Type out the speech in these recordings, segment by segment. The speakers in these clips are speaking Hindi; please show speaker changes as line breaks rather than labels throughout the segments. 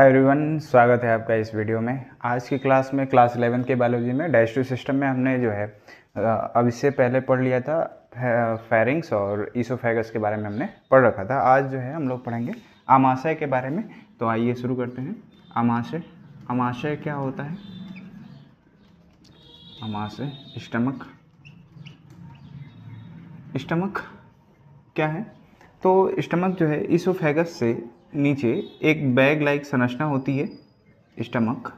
हाय एवरीवन, स्वागत है आपका इस वीडियो में। आज की क्लास में क्लास 11 के बायोलॉजी में डाइजेस्टिव सिस्टम में हमने जो है अब इससे पहले पढ़ लिया था फेरिंग्स और ईसोफेगस के बारे में हमने पढ़ रखा था। आज जो है हम लोग पढ़ेंगे आमाशय के बारे में। तो आइए शुरू करते हैं। आमाशय आमाशय क्या होता है? आमाशय स्टमक क्या है? तो स्टमक जो है ईसोफेगस से नीचे एक बैग लाइक संरचना होती है। स्टमक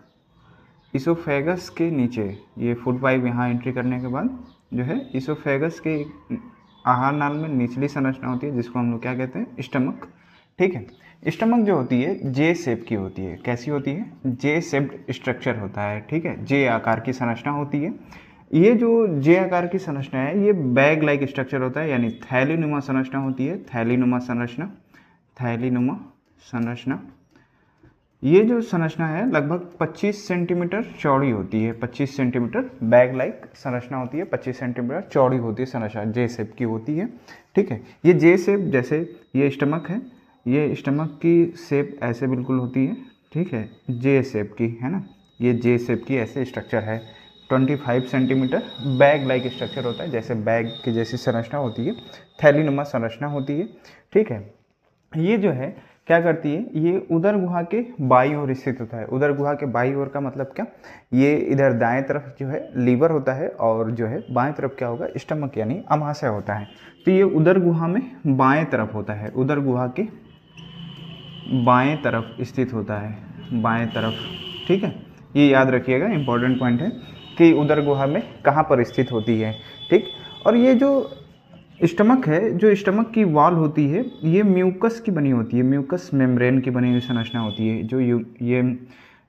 ईसोफेगस के नीचे ये फूड पाइप यहाँ एंट्री करने के बाद जो है ईसोफेगस के आहार नाल में निचली संरचना होती है जिसको हम लोग क्या कहते हैं? स्टमक। ठीक है। स्टमक जो होती है जे शेप की होती है। कैसी होती है? जे शेप्ड स्ट्रक्चर होता है। ठीक है, जे आकार की संरचना होती है। ये जो जे आकार की संरचना है ये बैग लाइक स्ट्रक्चर होता है, यानी थैलीनुमा संरचना होती है। थैलीनुमा संरचना ये जो संरचना है लगभग 25 सेंटीमीटर चौड़ी होती है। 25 सेंटीमीटर बैग लाइक संरचना होती है, 25 सेंटीमीटर चौड़ी होती है संरचना, जे शेप की होती है। ठीक है, ये जे शेप, जैसे ये स्टमक है, ये स्टमक की शेप ऐसे बिल्कुल होती है। ठीक है, जे शेप की है ना, ये जे शेप की ऐसे स्ट्रक्चर है। 25 सेंटीमीटर बैग लाइक स्ट्रक्चर होता है, जैसे बैग की जैसी संरचना होती है, थैलीनुमा संरचना होती है। ठीक है, ये जो है क्या करती है, ये उदर गुहा के बाईं ओर स्थित होता है। उदर गुहा के बाईं ओर का मतलब क्या? ये इधर दाएं तरफ जो है लीवर होता है और जो है बाएं तरफ क्या होगा? स्टमक यानी अमाशय होता है। तो ये उदर गुहा में बाएं तरफ होता है, उदर गुहा के बाएं तरफ स्थित होता है, बाएं तरफ। ठीक है, ये याद रखिएगा, इंपॉर्टेंट पॉइंट है कि उदर गुहा में कहाँ पर स्थित होती है। ठीक, और ये जो स्टमक है, जो स्टमक की वॉल होती है ये म्यूकस की बनी होती है, म्यूकस मेम्ब्रेन की बनी हुई संरचना होती है। जो ये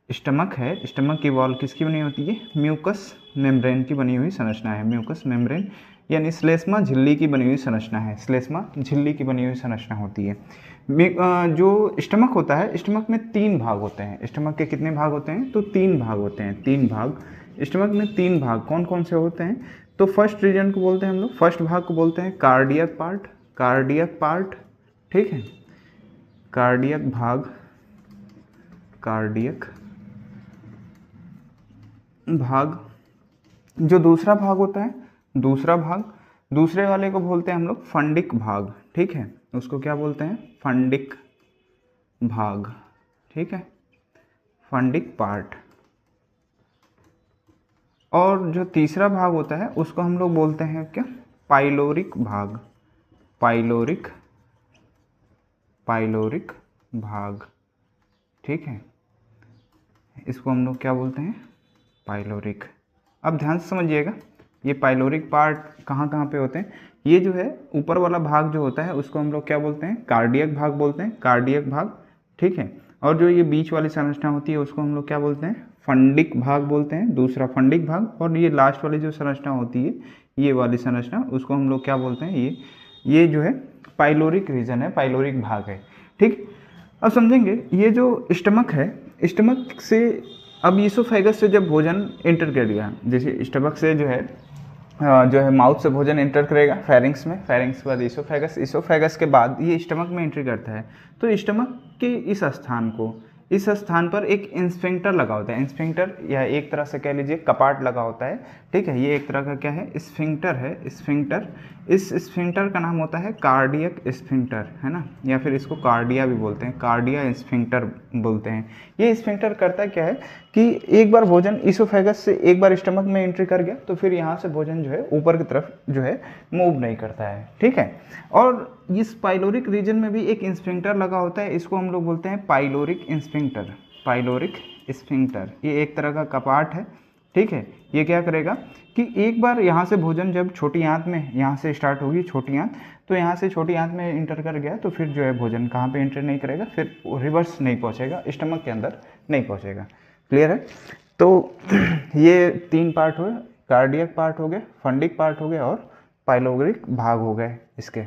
स्टमक है, स्टमक की वॉल किसकी बनी होती है? म्यूकस मेम्ब्रेन की बनी हुई संरचना है। म्यूकस मेम्ब्रेन यानी श्लेष्मा झिल्ली की बनी हुई संरचना है। श्लेष्मा झिल्ली की बनी हुई संरचना होती है। जो स्टमक होता है, स्टमक में 3 भाग होते हैं। स्टमक के कितने भाग होते हैं? तो 3 भाग होते हैं। 3 भाग स्टमक में, 3 भाग कौन कौन से होते हैं? तो फर्स्ट रीजन को बोलते हैं हम लोग, फर्स्ट भाग को बोलते हैं कार्डियक पार्ट। ठीक है, कार्डियक भाग। जो दूसरा भाग होता है, दूसरे वाले को बोलते हैं हम लोग फंडिक भाग। ठीक है, उसको क्या बोलते हैं? फंडिक भाग। ठीक है, फंडिक पार्ट। और जो तीसरा भाग होता है उसको हम लोग बोलते हैं क्या? पाइलोरिक भाग। ठीक है, इसको हम लोग क्या बोलते हैं? पाइलोरिक। अब ध्यान से समझिएगा, ये पाइलोरिक पार्ट कहाँ कहाँ पे होते हैं? ये जो है ऊपर वाला भाग जो होता है उसको हम लोग क्या बोलते हैं? कार्डियक भाग बोलते हैं, कार्डियक भाग। ठीक है, और जो ये बीच वाली संरचना होती है उसको हम लोग क्या बोलते हैं? फंडिक भाग बोलते हैं, दूसरा फंडिक भाग। और ये लास्ट वाली जो संरचना होती है, ये वाली संरचना, उसको हम लोग क्या बोलते हैं? ये जो है पाइलोरिक रीजन है, पाइलोरिक भाग है। ठीक, अब समझेंगे ये जो स्टमक है, स्टमक से अब ईसोफेगस से जब भोजन एंटर कर गया, जैसे स्टमक से जो है माउथ से भोजन एंटर करेगा फेरिंग्स में, फेरिंग्स के बाद ईसोफेगस के बाद ये स्टमक में एंट्री करता है। तो स्टमक के इस स्थान पर एक स्फिंक्टर लगा होता है। स्फिंक्टर या एक तरह से कह लीजिए कपाट लगा होता है। ठीक है, ये एक तरह का क्या है? स्फिंक्टर है। स्फिंक्टर, इस स्फिंक्टर का नाम होता है कार्डियक स्फिंक्टर, है ना, या फिर इसको कार्डिया भी बोलते हैं, कार्डिया स्फिंक्टर बोलते हैं। ये स्फिंक्टर करता क्या है कि एक बार भोजन ईसोफेगस से एक बार स्टमक में एंट्री कर गया तो फिर यहाँ से भोजन जो है ऊपर की तरफ जो है मूव नहीं करता है। ठीक है, और इस पाइलोरिक रीजन में भी एक स्फिंक्टर लगा होता है, इसको हम लोग बोलते हैं पाइलोरिक स्फिंक्टर। ये एक तरह का कपाट है। ठीक है, ये क्या करेगा कि एक बार यहाँ से भोजन जब छोटी आंत में, यहाँ से स्टार्ट होगी छोटी आंत, तो यहाँ से छोटी आंत में इंटर कर गया तो फिर जो है भोजन कहाँ पे इंटर नहीं करेगा, फिर रिवर्स नहीं पहुँचेगा, स्टमक के अंदर नहीं पहुँचेगा। क्लियर है? तो ये 3 पार्ट हुए, कार्डियक पार्ट हो गए, फंडिक पार्ट हो गए और पाइलोरिक भाग हो गए इसके।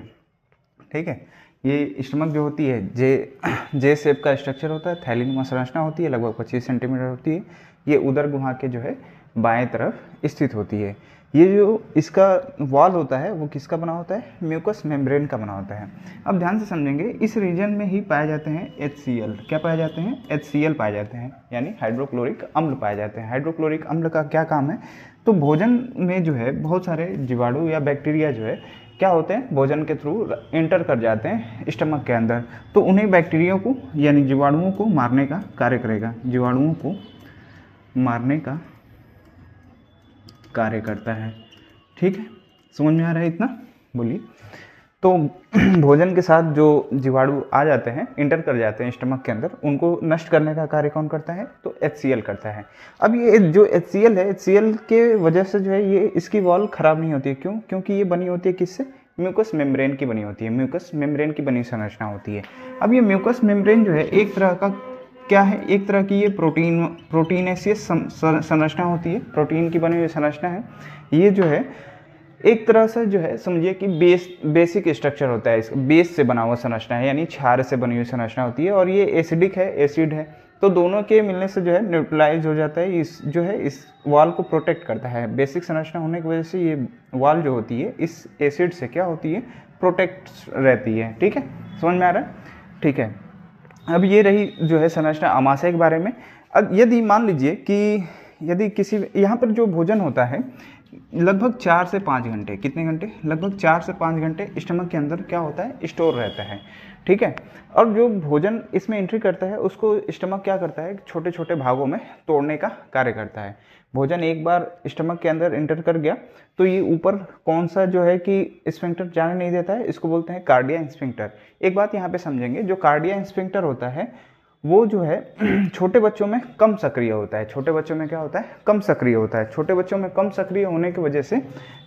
ठीक है, ये स्टमक जो होती है जे शेप का स्ट्रक्चर होता है, थैलीनुमा संरचना होती है, लगभग 25 सेंटीमीटर होती है। ये उदर गुहा के जो है बाएं तरफ स्थित होती है। ये जो इसका वॉल होता है वो किसका बना होता है, म्यूकस मेम्ब्रेन का बना होता है। अब ध्यान से समझेंगे, इस रीजन में ही पाए जाते हैं HCl। क्या पाए जाते हैं, HCl पाए जाते हैं, यानी हाइड्रोक्लोरिक अम्ल पाए जाते हैं। हाइड्रोक्लोरिक अम्ल का क्या काम है, तो भोजन में जो है बहुत सारे जीवाणु या बैक्टीरिया जो है क्या होते हैं, भोजन के थ्रू एंटर कर जाते हैं स्टमक के अंदर, तो उन्हीं बैक्टीरिया को यानी जीवाणुओं को मारने का कार्य करेगा, जीवाणुओं को मारने का कार्य करता है। ठीक है, समझ में आ रहा है इतना, बोलिए। तो भोजन के साथ जो जीवाणु आ जाते हैं, इंटर कर जाते हैं स्टमक के अंदर, उनको नष्ट करने का कार्य कौन करता है, तो HCl करता है। अब ये जो HCl है, HCl के वजह से जो है ये इसकी वॉल खराब नहीं होती है। क्यों, क्योंकि ये बनी होती है किससे, म्यूकस मेम्ब्रेन की बनी होती है, म्यूकस मेम्ब्रेन की बनी संरचना होती है। अब ये म्यूकस मेम्ब्रेन जो है एक तरह का क्या है, एक तरह की ये प्रोटीनेसियस संरचना होती है, प्रोटीन की बनी हुई संरचना है। ये जो है एक तरह से जो है समझिए कि बेसिक स्ट्रक्चर होता है, इस बेस से बना हुआ संरचना है, यानी क्षार से बनी हुई संरचना होती है, और ये एसिडिक है, एसिड है, तो दोनों के मिलने से जो है न्यूट्रलाइज हो जाता है। इस जो है इस वॉल को प्रोटेक्ट करता है। बेसिक संरचना होने की वजह से ये वॉल जो होती है इस एसिड से क्या होती है, प्रोटेक्ट रहती है। ठीक है, समझ में आ रहा है, ठीक है। अब ये रही जो है संरचना आमाशय के बारे में। अब यदि मान लीजिए कि यदि किसी यहाँ पर जो भोजन होता है लगभग 4 से 5 घंटे, कितने घंटे, लगभग 4 से 5 घंटे स्टमक के अंदर क्या होता है, स्टोर रहता है। ठीक है, और जो भोजन इसमें एंट्री करता है उसको स्टमक क्या करता है, छोटे छोटे भागों में तोड़ने का कार्य करता है। भोजन एक बार स्टमक के अंदर एंटर कर गया तो ये ऊपर कौन सा जो है कि स्फिंक्टर जाने नहीं देता है, इसको बोलते हैं कार्डिया स्फिंक्टर। एक बात यहाँ पे समझेंगे, जो कार्डिया स्फिंक्टर होता है वो जो है छोटे बच्चों में कम सक्रिय होता है। छोटे बच्चों में क्या होता है, कम सक्रिय होता है। छोटे बच्चों में कम सक्रिय होने की वजह से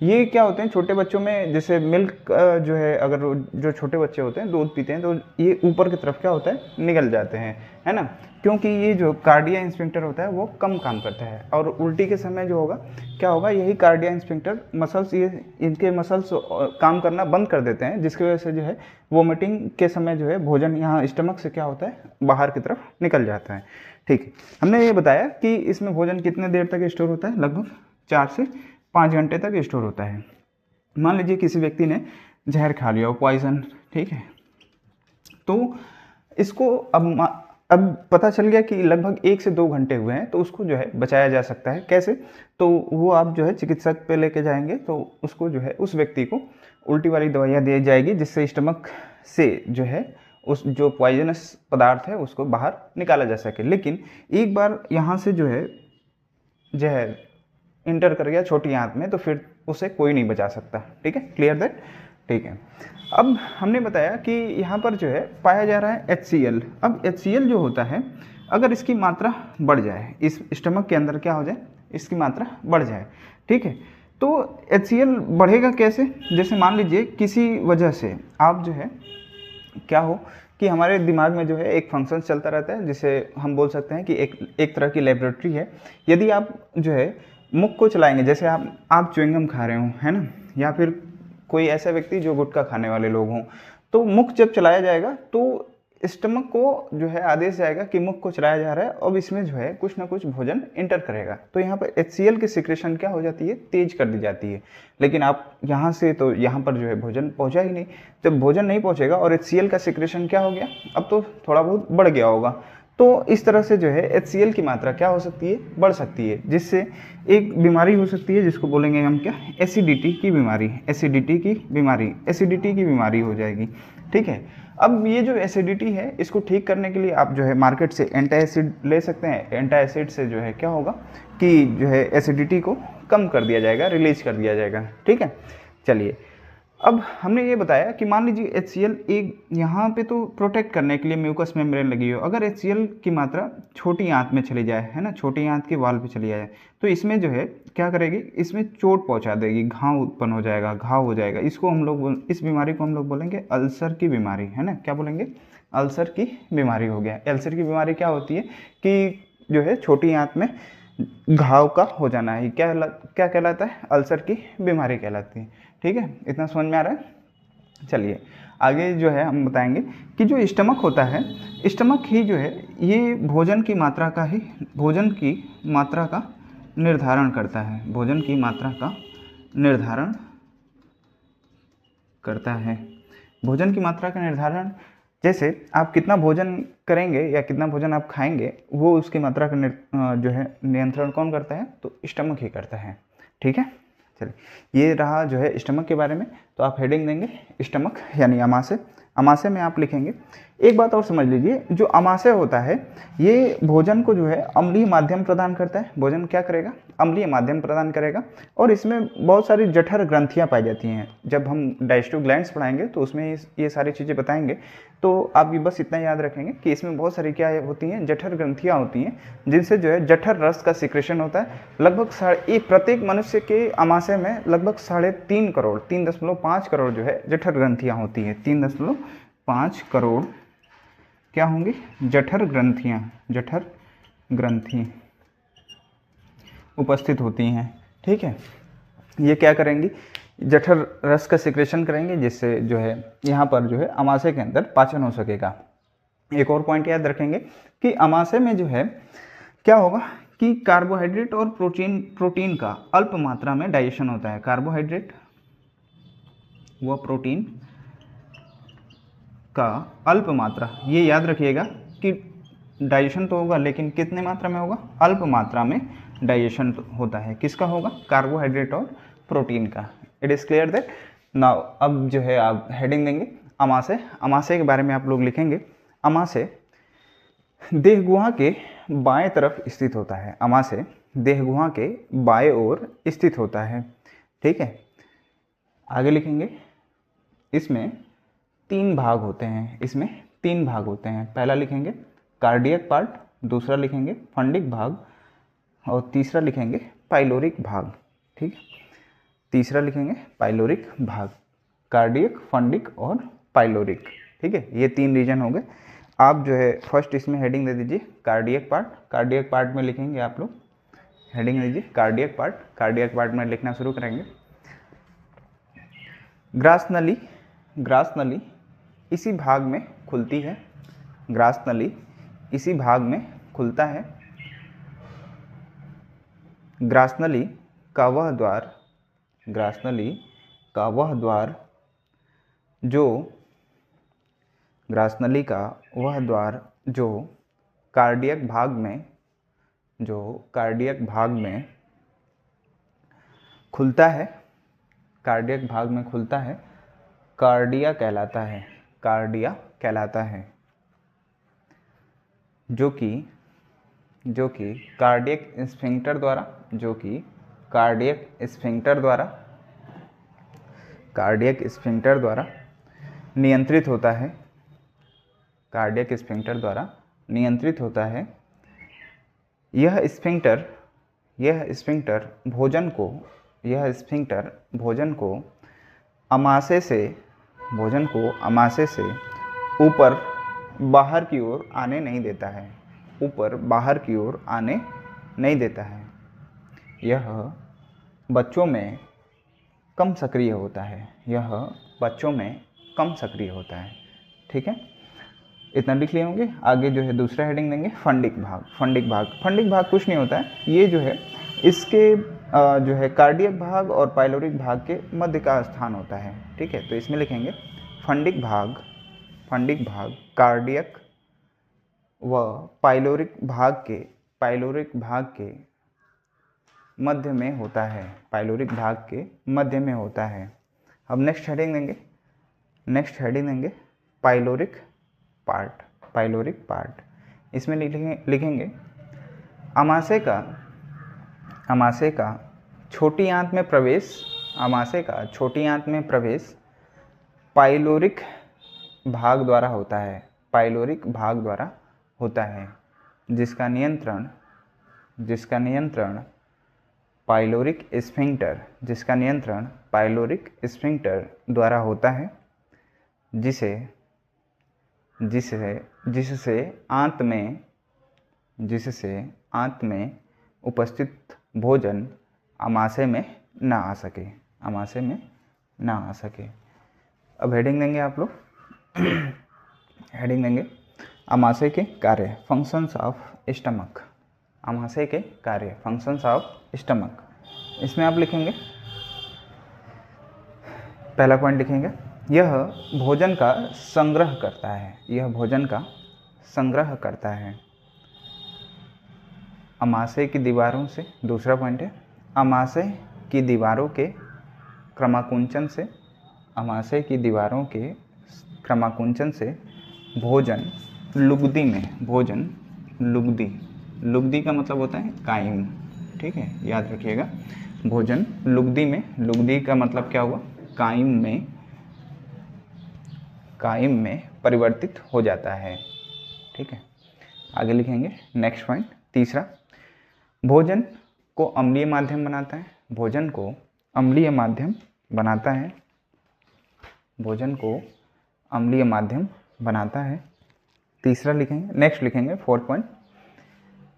ये क्या होते हैं, छोटे बच्चों में जैसे मिल्क जो है, अगर जो छोटे बच्चे होते हैं दूध पीते हैं तो ये ऊपर की तरफ क्या होता है, निकल जाते हैं, है ना, क्योंकि ये जो कार्डिया स्फिंक्टर होता है वो कम काम करता है। और उल्टी के समय जो होगा क्या होगा, यही कार्डिया स्फिंक्टर मसल्स, ये इनके मसल्स काम करना बंद कर देते हैं, जिसकी वजह से जो है वोमिटिंग के समय जो है भोजन यहाँ स्टमक से क्या होता है, बाहर की तरफ निकल जाता है। ठीक है, हमने ये बताया कि इसमें भोजन कितने देर तक स्टोर होता है, लगभग 4 से 5 घंटे तक स्टोर होता है। मान लीजिए किसी व्यक्ति ने जहर खा लिया हो, पॉइजन, ठीक है, तो इसको अब पता चल गया कि लगभग 1 से 2 घंटे हुए हैं, तो उसको जो है बचाया जा सकता है। कैसे, तो वो आप जो है चिकित्सक पे लेके जाएंगे तो उसको जो है उस व्यक्ति को उल्टी वाली दवाइयाँ दी जाएगी, जिससे स्टमक से जो है उस जो पॉइजनस पदार्थ है उसको बाहर निकाला जा सके। लेकिन एक बार यहाँ से जो है जहर इंटर कर गया छोटी आंत में तो फिर उसे कोई नहीं बचा सकता। ठीक है, क्लियर दैट, ठीक है। अब हमने बताया कि यहाँ पर जो है पाया जा रहा है HCl। अब HCl जो होता है अगर इसकी मात्रा बढ़ जाए, इस स्टमक के अंदर क्या हो जाए, इसकी मात्रा बढ़ जाए, ठीक है, तो HCl बढ़ेगा कैसे, जैसे मान लीजिए किसी वजह से आप जो है क्या हो कि हमारे दिमाग में जो है एक फंक्शन चलता रहता है, जिसे हम बोल सकते हैं कि एक तरह की लेबोरेटरी है। यदि आप जो है मुख को चलाएंगे, जैसे आप च्युइंगम खा रहे हो, है ना, या फिर कोई ऐसा व्यक्ति जो गुटखा खाने वाले लोग हों, तो मुख जब चलाया जाएगा तो स्टमक को जो है आदेश जाएगा कि मुख को चलाया जा रहा है, अब इसमें जो है कुछ ना कुछ भोजन इंटर करेगा, तो यहाँ पर HCl की सिक्रेशन क्या हो जाती है, तेज कर दी जाती है। लेकिन आप यहाँ से तो यहाँ पर जो है भोजन पहुँचा ही नहीं, जब भोजन नहीं पहुँचेगा और HCl का सिक्रेशन क्या हो गया, अब तो थोड़ा बहुत बढ़ गया होगा, तो इस तरह से जो है HCl की मात्रा क्या हो सकती है, बढ़ सकती है, जिससे एक बीमारी हो सकती है जिसको बोलेंगे हम क्या, एसिडिटी की बीमारी, एसिडिटी की बीमारी हो जाएगी। ठीक है, अब ये जो एसिडिटी है इसको ठीक करने के लिए आप जो है मार्केट से एंटासिड ले सकते हैं। एंटासिड से जो है क्या होगा कि जो है एसिडिटी को कम कर दिया जाएगा, रिलीज कर दिया जाएगा। ठीक है, चलिए अब हमने ये बताया कि मान लीजिए HCl एक यहाँ पे तो प्रोटेक्ट करने के लिए म्यूकस मेम्ब्रेन लगी हो, अगर HCl की मात्रा छोटी आंत में चली जाए, है ना, छोटी आंत के वाल पे चली जाए, तो इसमें जो है क्या करेगी, इसमें चोट पहुँचा देगी, घाव उत्पन्न हो जाएगा, घाव हो जाएगा। इसको हम लोग, इस बीमारी को हम लोग बोलेंगे अल्सर की बीमारी, है ना, क्या बोलेंगे, अल्सर की बीमारी हो गया। अल्सर की बीमारी क्या होती है कि जो है छोटी आंत में घाव का हो जाना है, क्या कहलाता है, अल्सर की बीमारी कहलाती है। ठीक है, इतना समझ में आ रहा है। चलिए आगे जो है हम बताएंगे कि जो स्टमक होता है, स्टमक ही जो है ये भोजन की मात्रा का निर्धारण करता है, भोजन की मात्रा का निर्धारण करता है। भोजन की मात्रा का निर्धारण, जैसे आप कितना भोजन करेंगे या कितना भोजन आप खाएंगे, वो उसकी मात्रा का जो है नियंत्रण कौन करता है? तो स्टमक ही करता है। ठीक है, चलिए ये रहा जो है स्टमक के बारे में। तो आप हेडिंग देंगे स्टमक यानी अमाशय। अमाशय में आप लिखेंगे, एक बात और समझ लीजिए, जो अमाशय होता है ये भोजन को जो है अम्लीय माध्यम प्रदान करता है। भोजन क्या करेगा? अम्लीय माध्यम प्रदान करेगा। और इसमें बहुत सारी जठर ग्रंथियां पाई जाती हैं। जब हम डाइजेस्टिव ग्लैंड्स पढ़ाएंगे तो उसमें ये सारी चीज़ें बताएंगे। तो आप ये बस इतना याद रखेंगे कि इसमें बहुत सारी क्या होती हैं? जठर ग्रंथियाँ होती हैं, जिनसे जो है जठर रस का सिक्रेशन होता है। लगभग प्रत्येक मनुष्य के अमाशय में लगभग 3.5 करोड़ 3.5 करोड़ जो है जठर ग्रंथियाँ होती हैं। 3.5 करोड़ क्या होंगी? जठर ग्रंथियाँ, जठर ग्रंथि उपस्थित होती हैं। ठीक है, ये क्या करेंगी? जठर रस का सिक्रेशन करेंगे, जिससे जो है यहाँ पर जो है अमाशय के अंदर पाचन हो सकेगा। एक और पॉइंट याद रखेंगे कि अमाशय में जो है क्या होगा कि कार्बोहाइड्रेट और प्रोटीन का अल्प मात्रा में डाइजेशन होता है। कार्बोहाइड्रेट व प्रोटीन का अल्प मात्रा, ये याद रखिएगा कि डाइजेशन तो होगा, लेकिन कितने मात्रा में होगा? अल्प मात्रा में डाइजेशन होता है। किसका होगा? कार्बोहाइड्रेट और प्रोटीन का। It is clear that now. अब जो है आप हेडिंग देंगे अमाशय। अमाशय के बारे में आप लोग लिखेंगे, अमाशय देह गुहा के बाएं तरफ स्थित होता है। अमाशय देह गुहा के बाएं ओर स्थित होता है। ठीक है, आगे लिखेंगे, इसमें 3 भाग होते हैं। इसमें 3 भाग होते हैं। पहला लिखेंगे कार्डियक पार्ट, दूसरा लिखेंगे फंडिक भाग, और तीसरा लिखेंगे पाइलोरिक भाग। ठीक है, तीसरा लिखेंगे पाइलोरिक भाग। कार्डियक, फंडिक और पाइलोरिक। ठीक है, ये 3 रीजन हो गए। आप जो है फर्स्ट इसमें हेडिंग दे दीजिए कार्डियक पार्ट। कार्डियक पार्ट में लिखेंगे आप लोग, हेडिंग दीजिए कार्डियक पार्ट। कार्डियक पार्ट में लिखना शुरू करेंगे। ग्रास नली, ग्रास नली इसी भाग में खुलती है। ग्रास नली इसी भाग में खुलता है। ग्रास नली का वह द्वार, ग्रास नली का वह द्वार जो, ग्रास नली का वह द्वार जो कार्डियक भाग में, जो कार्डियक भाग में खुलता है, कार्डियक भाग में खुलता है, कार्डिया कहलाता है। कार्डिया कहलाता है, जो कि कार्डियक स्फिंक्टर द्वारा, जो कि कार्डियक स्फिंक्टर द्वारा, कार्डियक स्फिंक्टर द्वारा नियंत्रित होता है। कार्डियक स्फिंक्टर द्वारा नियंत्रित होता है। यह स्फिंक्टर भोजन को, यह स्फिंक्टर भोजन को अमाशय से, भोजन को अमाशय से ऊपर बाहर की ओर आने नहीं देता है। ऊपर बाहर की ओर आने नहीं देता है। यह बच्चों में कम सक्रिय होता है। यह बच्चों में कम सक्रिय होता है। ठीक है, इतना लिख लिए होंगे। आगे जो है दूसरा हेडिंग देंगे फंडिक भाग। फंडिक भाग, फंडिक भाग कुछ नहीं होता है, ये जो है इसके जो है कार्डियक भाग और पाइलोरिक भाग के मध्य का स्थान होता है। ठीक है, तो इसमें लिखेंगे फंडिक भाग, फंडिक भाग कार्डियक व पाइलोरिक भाग के मध्य में होता है। पाइलोरिक भाग के मध्य में होता है। अब नेक्स्ट हेडिंग देंगे, नेक्स्ट हेडिंग देंगे पाइलोरिक पार्ट। पाइलोरिक पार्ट, इसमें लिखेंगे अमाशय का छोटी आंत में प्रवेश, अमाशय का छोटी आंत में प्रवेश पाइलोरिक भाग द्वारा होता है। पाइलोरिक भाग द्वारा होता है, जिसका नियंत्रण पाइलोरिक स्फिंक्टर, जिसका नियंत्रण पाइलोरिक स्फिंक्टर द्वारा होता है, जिससे आंत में उपस्थित भोजन अमाशय में ना आ सके, अमाशय में ना आ सके। अब हेडिंग देंगे आप लोग, हेडिंग देंगे अमाशय के कार्य, फंक्शंस ऑफ स्टमक। अमाशय के कार्य, फंक्शंस ऑफ स्टमक। इसमें आप लिखेंगे पहला पॉइंट लिखेंगे, यह भोजन का संग्रह करता है, यह भोजन का संग्रह करता है अमाशय की दीवारों से। दूसरा पॉइंट है, अमाशय की दीवारों के क्रमाकुंचन से, अमाशय की दीवारों के क्रमाकुंचन से भोजन लुगदी में, भोजन लुगदी, लुगदी का मतलब होता है कायम, ठीक है, याद रखिएगा। भोजन लुगदी में, लुगदी का मतलब क्या हुआ, कायम में, कायम में परिवर्तित हो जाता है, ठीक है। आगे लिखेंगे नेक्स्ट पॉइंट, तीसरा, भोजन को अम्लीय माध्यम बनाता है, भोजन को अम्लीय माध्यम बनाता है, भोजन को अम्लीय माध्यम बनाता है। तीसरा लिखेंगे, नेक्स्ट लिखेंगे फोर्थ पॉइंट,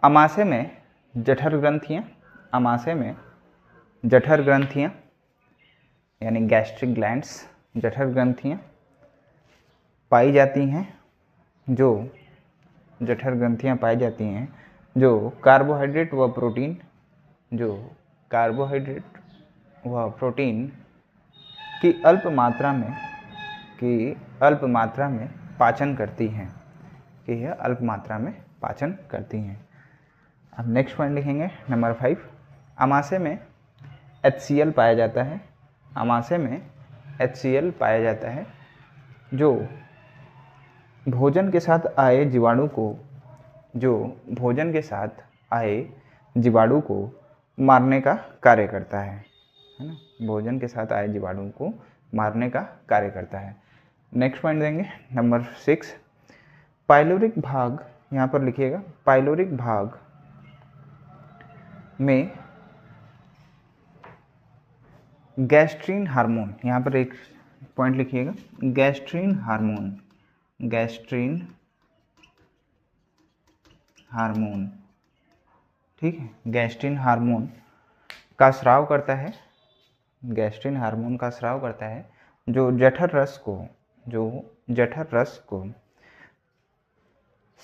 अमाशय में जठर ग्रंथियाँ, अमाशय में जठर ग्रंथियाँ यानी गैस्ट्रिक ग्लैंड्स, जठर ग्रंथियाँ पाई जाती हैं, जो जठर ग्रंथियाँ पाई जाती हैं जो कार्बोहाइड्रेट व प्रोटीन, जो कार्बोहाइड्रेट व प्रोटीन की अल्प मात्रा में, की अल्प मात्रा में पाचन करती हैं, कि यह अल्प मात्रा में पाचन करती हैं। अब नेक्स्ट पॉइंट लिखेंगे नंबर 5, अमाशय में HCl पाया जाता है, अमाशय में HCl पाया जाता है जो भोजन के साथ आए जीवाणु को, जो भोजन के साथ आए जीवाणु को मारने का कार्य करता है ना, भोजन के साथ आए जीवाणु को मारने का कार्य करता है। नेक्स्ट पॉइंट देंगे नंबर 6, पाइलोरिक भाग, यहाँ पर लिखिएगा, पाइलोरिक भाग में गैस्ट्रीन हार्मोन, यहाँ पर एक पॉइंट लिखिएगा, गैस्ट्रीन हार्मोन, गैस्ट्रीन हार्मोन, ठीक है, गैस्ट्रीन हार्मोन का स्राव करता है, गैस्ट्रीन हार्मोन का स्राव करता है जो जठर रस को, जो जठर रस को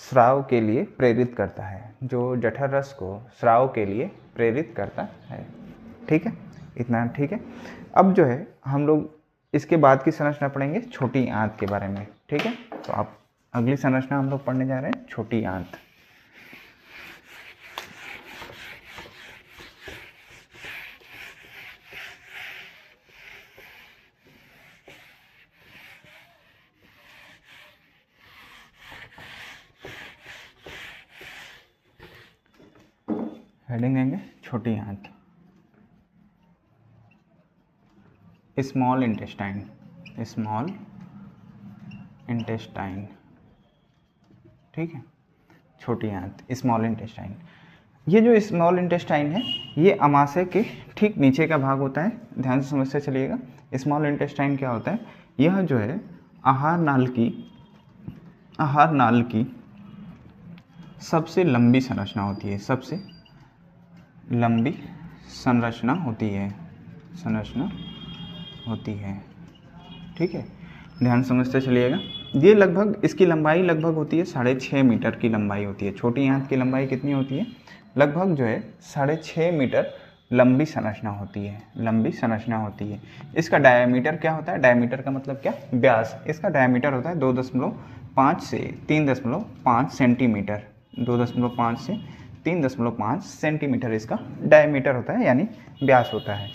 स्राव के लिए प्रेरित करता है, जो जठर रस को स्राव के लिए प्रेरित करता है, ठीक है, इतना ठीक है। अब जो है हम लोग इसके बाद की संरचना पढ़ेंगे छोटी आंत के बारे में, ठीक है। तो आप अगली संरचना हम लोग पढ़ने जा रहे हैं छोटी आंत। हेडिंग देंगे छोटी आंत, स्मॉल इंटेस्टाइन, स्मॉल इंटेस्टाइन, ठीक है, छोटी आंत, स्मॉल इंटेस्टाइन। ये जो स्मॉल इंटेस्टाइन है ये अमाशय के ठीक नीचे का भाग होता है, ध्यान से समझते चलिएगा। स्मॉल इंटेस्टाइन क्या होता है, यह जो है आहार नाल की सबसे लंबी संरचना होती है, सबसे लंबी संरचना होती है, संरचना होती है, ठीक है, ध्यान समझते चलिएगा। ये लगभग, इसकी लंबाई लगभग होती है 6.5 मीटर की लंबाई होती है। छोटी आंत की लंबाई कितनी होती है, लगभग जो है 6.5 मीटर लंबी संरचना होती है, लंबी संरचना होती है। इसका डायमीटर क्या होता है, डायमीटर का मतलब क्या, व्यास, इसका डायमीटर होता है 2.5 से 3.5 सेंटीमीटर, 2.5 से 3.5 सेंटीमीटर इसका डायमीटर होता है, यानी व्यास होता है।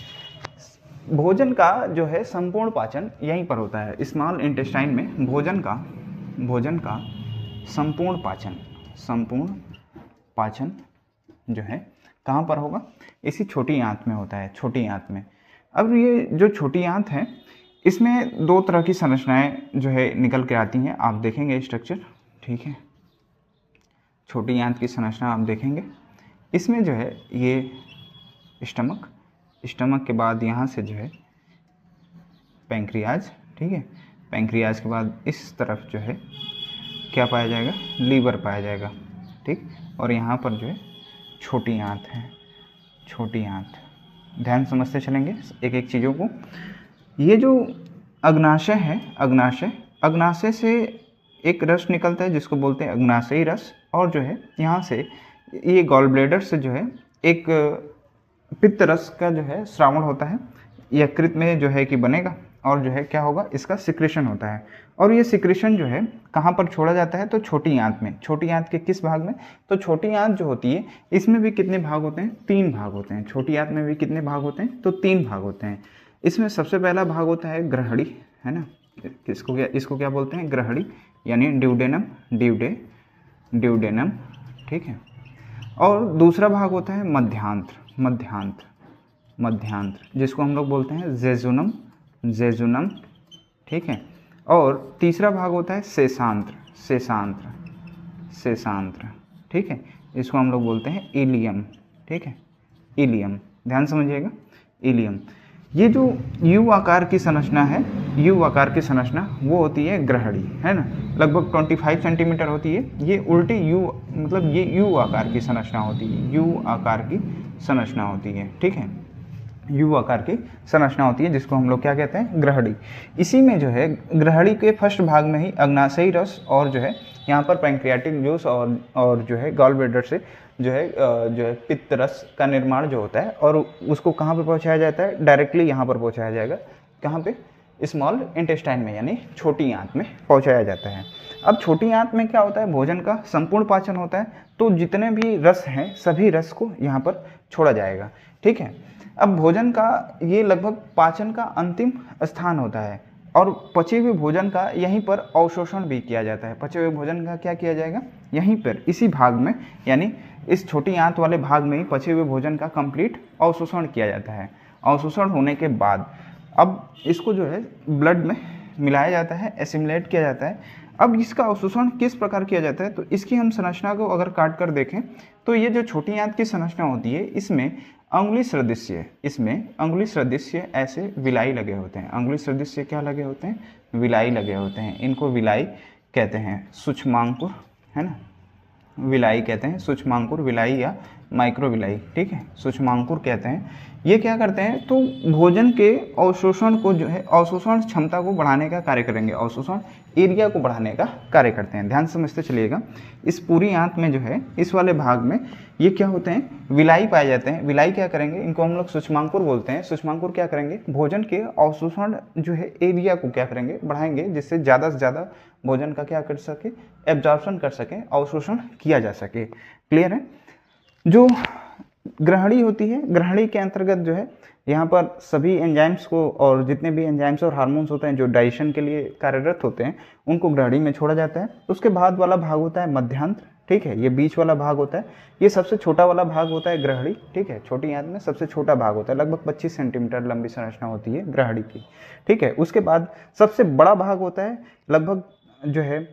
भोजन का जो है संपूर्ण पाचन यहीं पर होता है, स्मॉल इंटेस्टाइन में भोजन का संपूर्ण पाचन जो है कहाँ पर होगा, इसी छोटी आंत में होता है, छोटी आंत में। अब ये जो छोटी आंत है इसमें 2 तरह की संरचनाएं जो है निकल के आती हैं, आप देखेंगे स्ट्रक्चर, ठीक है, छोटी आंत की संरचना आप देखेंगे। इसमें जो है ये स्टमक के बाद यहाँ से जो है पैंक्रियाज, ठीक है, पैंक्रियाज के बाद इस तरफ जो है क्या पाया जाएगा, लीवर पाया जाएगा, ठीक, और यहाँ पर जो है छोटी आंत है, छोटी आंत। ध्यान समझते चलेंगे एक एक चीज़ों को। ये जो अग्नाशय है, अग्नाशय से एक रस निकलता है जिसको बोलते हैं अग्नाशयी रस, और जो है यहाँ से ये गॉल ब्लैडर से जो है एक पित्त रस का जो है श्रावण होता है, यकृत में जो है कि बनेगा, और जो है क्या होगा, इसका सिक्रेशन होता है। और ये सिक्रेशन जो है कहाँ पर छोड़ा जाता है, तो छोटी आंत में। छोटी आंत के किस भाग में, तो छोटी आंत जो होती है इसमें भी कितने भाग होते हैं, 3 भाग होते हैं। छोटी आंत में भी कितने भाग होते हैं, तो 3 भाग होते हैं। इसमें सबसे पहला भाग होता है ग्रहणी, है ना, इसको क्या बोलते हैं, ग्रहणी, यानी ड्यूडेनम, ड्यूडेनम, ठीक है। और दूसरा भाग होता है मध्यांत्र, जिसको हम लोग बोलते हैं जेजुनम, ठीक है। और तीसरा भाग होता है शेषांत्र, ठीक है। इसको हम लोग बोलते हैं इलियम, ठीक है, इलियम, ध्यान समझिएगा, इलियम। ये जो यू आकार की संरचना है, यू आकार की संरचना वो होती है ग्रहणी, है ना, लगभग 25 सेंटीमीटर होती है। ये उल्टी यू, मतलब ये यू आकार की संरचना होती है, यू आकार की संरचना होती है, ठीक है, यू आकार की संरचना होती है, जिसको हम लोग क्या कहते हैं, ग्रहणी। इसी में जो है ग्रहणी के फर्स्ट भाग में ही अग्नाशयी रस और जो है यहाँ पर पैंक्रियाटिक जूस और जो है गॉल ब्लैडर से जो है पित्त रस का निर्माण जो होता है, और उसको कहाँ पे पहुँचाया जाता है, डायरेक्टली यहाँ पर पहुँचाया जाएगा, कहाँ पे, स्मॉल इंटेस्टाइन में, यानी छोटी आंत में पहुँचाया जाता है। अब छोटी आंत में क्या होता है, भोजन का संपूर्ण पाचन होता है, तो जितने भी रस हैं सभी रस को यहाँ पर छोड़ा जाएगा, ठीक है। अब भोजन का ये लगभग पाचन का अंतिम स्थान होता है, और पचे हुए भोजन का यहीं पर अवशोषण भी किया जाता है। पचे हुए भोजन का क्या किया जाएगा, यहीं पर इसी भाग में, यानी इस छोटी आंत वाले भाग में ही पचे हुए भोजन का कंप्लीट अवशोषण किया जाता है। अवशोषण होने के बाद अब इसको जो है ब्लड में मिलाया जाता है, एसिमिलेट किया जाता है। अब इसका अवशोषण किस प्रकार किया जाता है, तो इसकी हम संरचना को अगर काट कर देखें तो ये जो छोटी आंत की संरचना होती है इसमें अंगुली सदृश्य ऐसे विलाई लगे होते हैं। अंगुली सदृश्य क्या लगे होते हैं, विलाई लगे होते हैं। इनको विलाई कहते हैं, सूक्ष्मांकुर, है ना, विलाई कहते हैं, सूक्ष्मांकुर विलाई या माइक्रोविलाई, ठीक है, सूक्ष्मांकुर कहते हैं। ये क्या करते हैं, तो भोजन के अवशोषण को जो है, अवशोषण क्षमता को बढ़ाने का कार्य करेंगे, अवशोषण एरिया को बढ़ाने का कार्य करते हैं। ध्यान समझते चलिएगा। इस पूरी आंत में जो है, इस वाले भाग में ये क्या होते हैं, विलाई पाए जाते हैं। विलाई क्या करेंगे, इनको हम लोग सूक्ष्मांकुर बोलते हैं। सूक्ष्मांकुर क्या करेंगे, भोजन के अवशोषण जो है एरिया को क्या करेंगे, बढ़ाएंगे, जिससे ज़्यादा से ज़्यादा भोजन का क्या कर सके, एब्जॉर्प्शन कर सके, अवशोषण किया जा सके। क्लियर है। जो ग्रहणी होती है, ग्रहणी के अंतर्गत जो है यहाँ पर सभी एंजाइम्स को, और जितने भी एंजाइम्स और हार्मोन्स होते हैं जो डाइजेशन के लिए कार्यरत होते हैं, उनको ग्रहणी में छोड़ा जाता है। उसके बाद वाला भाग होता है मध्यांत्र, ठीक है, ये बीच वाला भाग होता है, ये सबसे छोटा वाला भाग होता है ग्रहणी, ठीक है, छोटी आंत में सबसे छोटा भाग होता है, लगभग 25 सेंटीमीटर लंबी संरचना होती है ग्रहणी की, ठीक है। उसके बाद सबसे बड़ा भाग होता है, लगभग जो है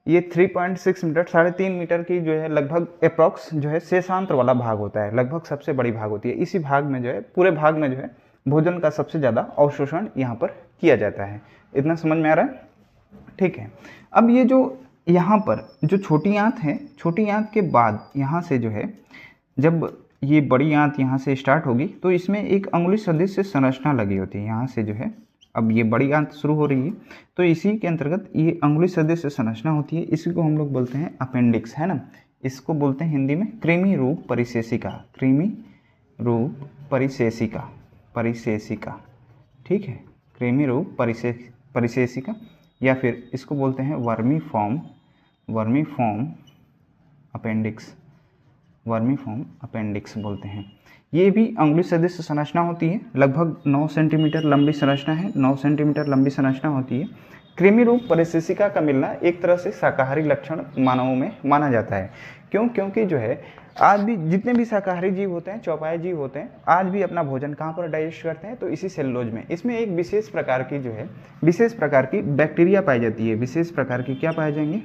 ये 3.6 मीटर, 3.5 मीटर की जो है लगभग अप्रॉक्स जो है शेषांत्र वाला भाग होता है, लगभग सबसे बड़ी भाग होती है। इसी भाग में जो है, पूरे भाग में जो है भोजन का सबसे ज़्यादा अवशोषण यहाँ पर किया जाता है। इतना समझ में आ रहा है, ठीक है। अब ये जो यहाँ पर जो छोटी आंत है, छोटी आंत के बाद यहाँ से जो है, जब ये बड़ी आंत यहाँ से स्टार्ट होगी तो इसमें एक अंगुली सदृश संरचना लगी होती है। यहाँ से जो है, अब ये बड़ी आंत शुरू हो रही है, तो इसी के अंतर्गत ये अंगुली सदृश संरचना होती है। इसी को हम लोग बोलते हैं अपेंडिक्स, है ना। इसको बोलते हैं हिंदी में कृमि रूप परिशेषिका, कृमि रूप परिशेषिका, ठीक है, कृमि रूप परिशेषिका, या फिर इसको बोलते हैं वर्मी फॉर्म अपेंडिक्स बोलते हैं। ये भी अंगुली सदृश संरचना होती है, लगभग 9 सेंटीमीटर लंबी संरचना है, 9 सेंटीमीटर लंबी संरचना होती है। कृमि रूप परिशेषिका का मिलना एक तरह से शाकाहारी लक्षण मानवों में माना जाता है। क्यों? क्योंकि जो है आज भी जितने भी शाकाहारी जीव होते हैं, चौपाई जीव होते हैं, आज भी अपना भोजन कहाँ पर डाइजेस्ट करते हैं, तो इसी सेलुलोज में। इसमें एक विशेष प्रकार की जो है, विशेष प्रकार की बैक्टीरिया पाई जाती है। विशेष प्रकार की क्या पाए जाएंगे,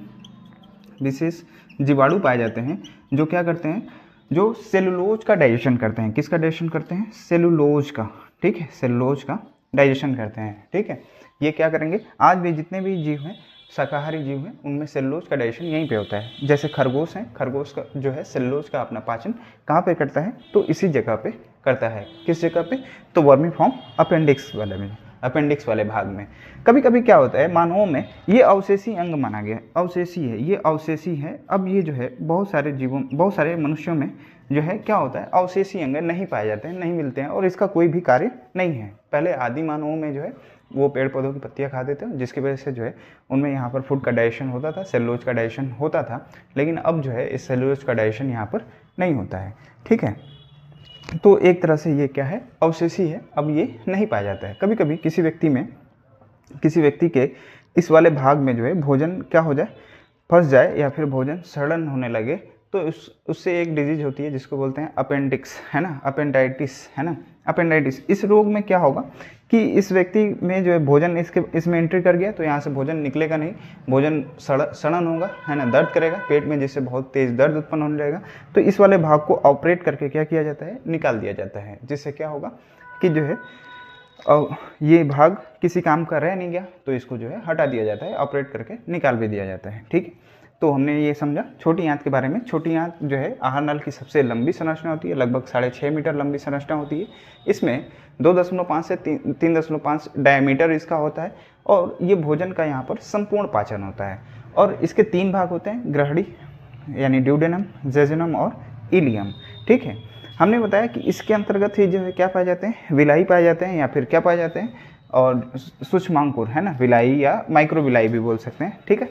विशेष जीवाणु पाए जाते हैं, जो क्या करते हैं, जो सेलुलोज का डाइजेशन करते हैं। किसका डाइजेशन करते हैं? सेलुलोज का, ठीक है, सेलुलोज का डाइजेशन करते हैं, ठीक है। ये क्या करेंगे, आज भी जितने भी जीव हैं, शाकाहारी जीव हैं, उनमें सेलुलोज का डाइजेशन यहीं पे होता है। जैसे खरगोश हैं, खरगोश का जो है सेलुलोज का अपना पाचन कहाँ पे करता है, तो इसी जगह पे करता है। किस जगह पे? तो वर्मी फॉर्म अपेंडिक्स वाले में, अपेंडिक्स वाले भाग में। कभी कभी क्या होता है, मानवों में ये अवशेषी अंग माना गया, अवशेषी है, ये अवशेषी है। अब ये जो है बहुत सारे जीवों, बहुत सारे मनुष्यों में जो है क्या होता है, अवशेषी अंग नहीं पाए जाते हैं, नहीं मिलते हैं, और इसका कोई भी कार्य नहीं है। पहले आदि मानवों में जो है वो पेड़ पौधों की पत्तियां खाते थे, जिसकी वजह से जो है उनमें यहाँ पर फूड का डाइजेशन होता था, सेलुलोज का डाइजेशन होता था। लेकिन अब जो है इस सेलुलोज का डाइजेशन यहाँ पर नहीं होता है। ठीक है, तो एक तरह से ये क्या है, अवशेषी है, अब ये नहीं पाया जाता है। कभी कभी किसी व्यक्ति के इस वाले भाग में जो है भोजन क्या हो जाए, फंस जाए, या फिर भोजन सड़न होने लगे, तो उससे एक डिजीज होती है जिसको बोलते हैं अपेंडिक्स, है ना, अपेंडाइटिस, है ना, अपेंडाइटिस। इस रोग में क्या होगा कि इस व्यक्ति में जो है भोजन इसमें एंट्री कर गया, तो यहाँ से भोजन निकलेगा नहीं, भोजन सड़न होगा, है ना, दर्द करेगा पेट में, जिससे बहुत तेज दर्द उत्पन्न होने लगेगा। तो इस वाले भाग को ऑपरेट करके क्या किया जाता है, निकाल दिया जाता है, जिससे क्या होगा कि जो है ये भाग किसी काम का रह नहीं गया, तो इसको जो है हटा दिया जाता है, ऑपरेट करके निकाल भी दिया जाता है। ठीक है, तो हमने ये समझा छोटी आंत के बारे में। छोटी आंत जो है आहार नल की सबसे लंबी संरचना होती है, लगभग 6.5 मीटर लंबी संरचना होती है। इसमें 2.5 से 3.5 डायमीटर इसका होता है, और ये भोजन का यहाँ पर संपूर्ण पाचन होता है। और इसके 3 भाग होते हैं, ग्रहणी यानी ड्यूडेनम, जेजुनम और इलियम। ठीक है, हमने बताया कि इसके अंतर्गत ही जो है क्या पाए जाते हैं, विलाई पाए जाते हैं, या फिर क्या पाए जाते हैं, और सूक्ष्मांकुर, है ना, विलाई या माइक्रो विलाई भी बोल सकते हैं। ठीक है,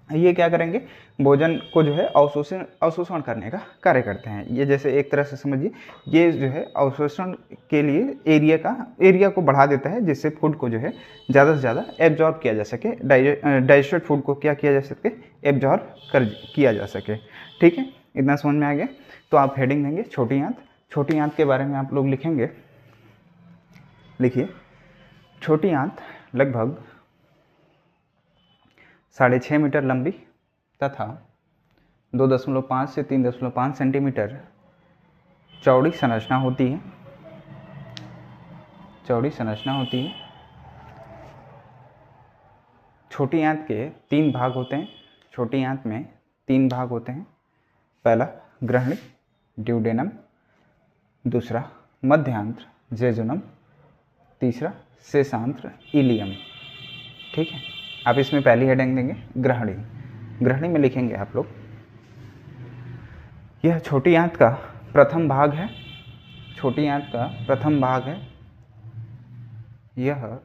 ये क्या करेंगे, भोजन को जो है अवशोषण करने का कार्य करते हैं। ये जैसे एक तरह से समझिए, ये जो है अवशोषण के लिए एरिया को बढ़ा देता है, जिससे फूड को जो है ज़्यादा से ज़्यादा एब्जॉर्ब किया जा सके, डाइजेस्टेड फूड को क्या किया जा सके, एब्जॉर्ब किया जा सके। ठीक है, इतना समझ में आ गया। तो आप हेडिंग देंगे छोटी आंत। छोटी आंत के बारे में आप लोग लिखेंगे, लिखिए, छोटी आंत लगभग 6.5 मीटर लंबी तथा 2.5 से 3.5 सेंटीमीटर चौड़ी संरचना होती है। चौड़ी संरचना होती है। छोटी आंत के 3 भाग होते हैं। छोटी आंत में 3 भाग होते हैं। पहला ग्रहणी ड्यूडेनम, दूसरा मध्यांत्र जेजुनम, तीसरा शेषांत्र इलियम। ठीक है, आप इसमें पहली हेडिंग देंगे ग्रहणी। ग्रहणी में लिखेंगे आप लोग, यह छोटी आंत का प्रथम भाग है। छोटी आंत का प्रथम भाग है। यह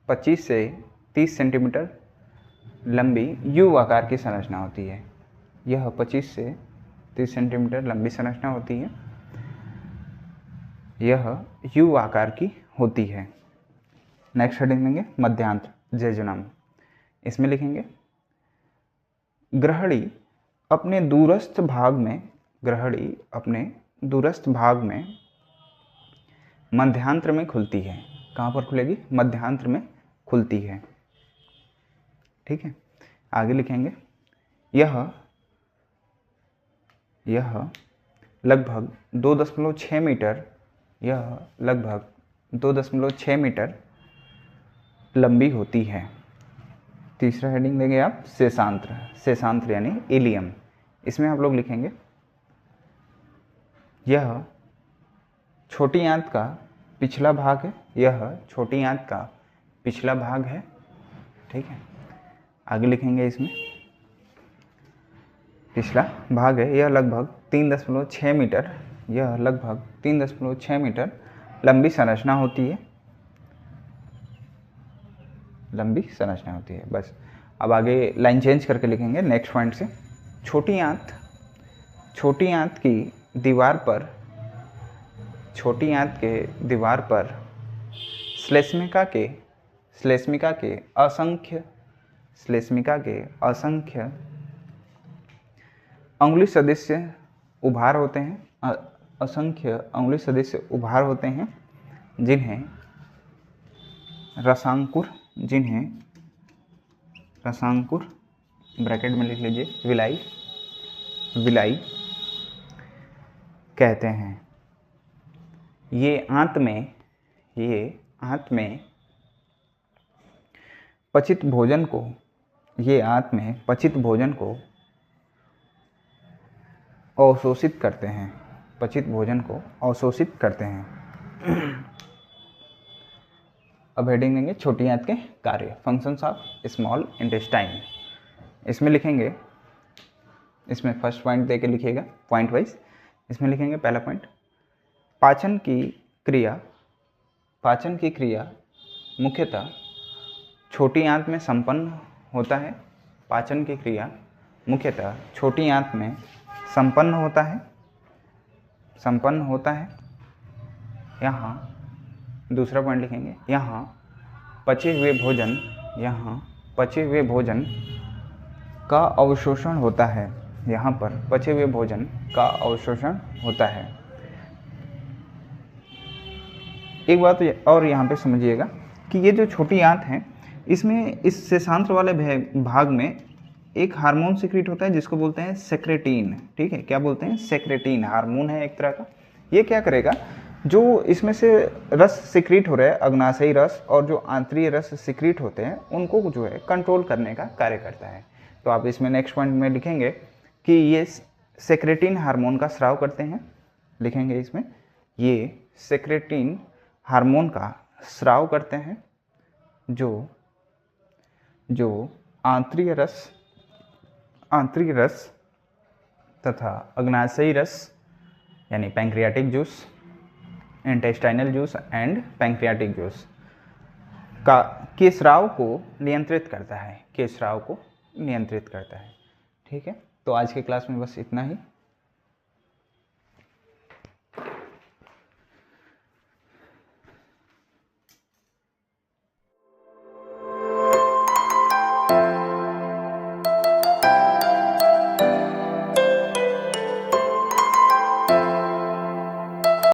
25 से 30 सेंटीमीटर लंबी यू आकार की संरचना होती है। यह 25 से 30 सेंटीमीटर लंबी संरचना होती है। यह यू आकार की होती है। नेक्स्ट हेडिंग देंगे मध्यांत्र जेजुनम। इसमें लिखेंगे ग्रहणी अपने दूरस्थ भाग में, ग्रहणी अपने दूरस्थ भाग में मध्यांत्र में खुलती है। कहाँ पर खुलेगी? मध्यांत्र में खुलती है। ठीक है, आगे लिखेंगे यह लगभग 2.6 मीटर, यह लगभग 2.6 मीटर लंबी होती है। तीसरा हेडिंग देंगे आप शेषांत्र। शेषांत्र यानी इलियम। इसमें आप लोग लिखेंगे यह छोटी आंत का पिछला भाग है। यह छोटी आंत का पिछला भाग है। ठीक है, आगे लिखेंगे इसमें पिछला भाग है। यह लगभग 3.6 मीटर, यह लगभग 3.6 मीटर लंबी संरचना होती है। लंबी संरचना होती है। बस अब आगे लाइन चेंज करके लिखेंगे नेक्स्ट पॉइंट से। छोटी आंत की दीवार पर, छोटी आंत के दीवार पर श्लेष्मिका के असंख्य अंगुली सदृश उभार होते हैं। असंख्य अंगुली सदृश उभार होते हैं, जिन्हें रसांकुर ब्रैकेट में लिख लीजिए विलाई कहते हैं। ये आंत में पचित भोजन को अवशोषित करते हैं। पचित भोजन को अवशोषित करते हैं। अब हेडिंग देंगे छोटी आंत के कार्य, फंक्शंस ऑफ स्मॉल इंटेस्टाइन। इसमें लिखेंगे, इसमें फर्स्ट पॉइंट दे के लिखिएगा पॉइंट वाइज। इसमें लिखेंगे पहला पॉइंट, पाचन की क्रिया मुख्यतः छोटी आंत में संपन्न होता है। पाचन की क्रिया मुख्यतः छोटी आंत में संपन्न होता है। यहाँ दूसरा पॉइंट लिखेंगे, यहाँ पचे हुए भोजन का अवशोषण होता है। यहाँ पर पचे हुए भोजन का अवशोषण होता है। एक बात और यहाँ पे समझिएगा कि ये जो छोटी आंत है, इसमें इस शेषांत्र वाले भाग में एक हार्मोन सिक्रीट होता है जिसको बोलते हैं सेक्रेटिन। ठीक है, क्या बोलते हैं? सेक्रेटिन हार्मोन है एक तरह का। ये क्या करेगा, जो इसमें से रस सिक्रीट हो रहा है, अग्नाशयी रस और जो आंतरीय रस सिक्रीट होते हैं, उनको जो है कंट्रोल करने का कार्य करता है। तो आप इसमें नेक्स्ट पॉइंट में लिखेंगे कि ये सेक्रेटिन हार्मोन का स्राव करते हैं। लिखेंगे इसमें, ये सेक्रेटिन हार्मोन का स्राव करते हैं जो आंतरीय रस तथा अग्नाशयी रस यानी pancreatic juice, intestinal juice and pancreatic juice के स्राव को नियंत्रित करता है। ठीक है, तो आज के क्लास में बस इतना ही।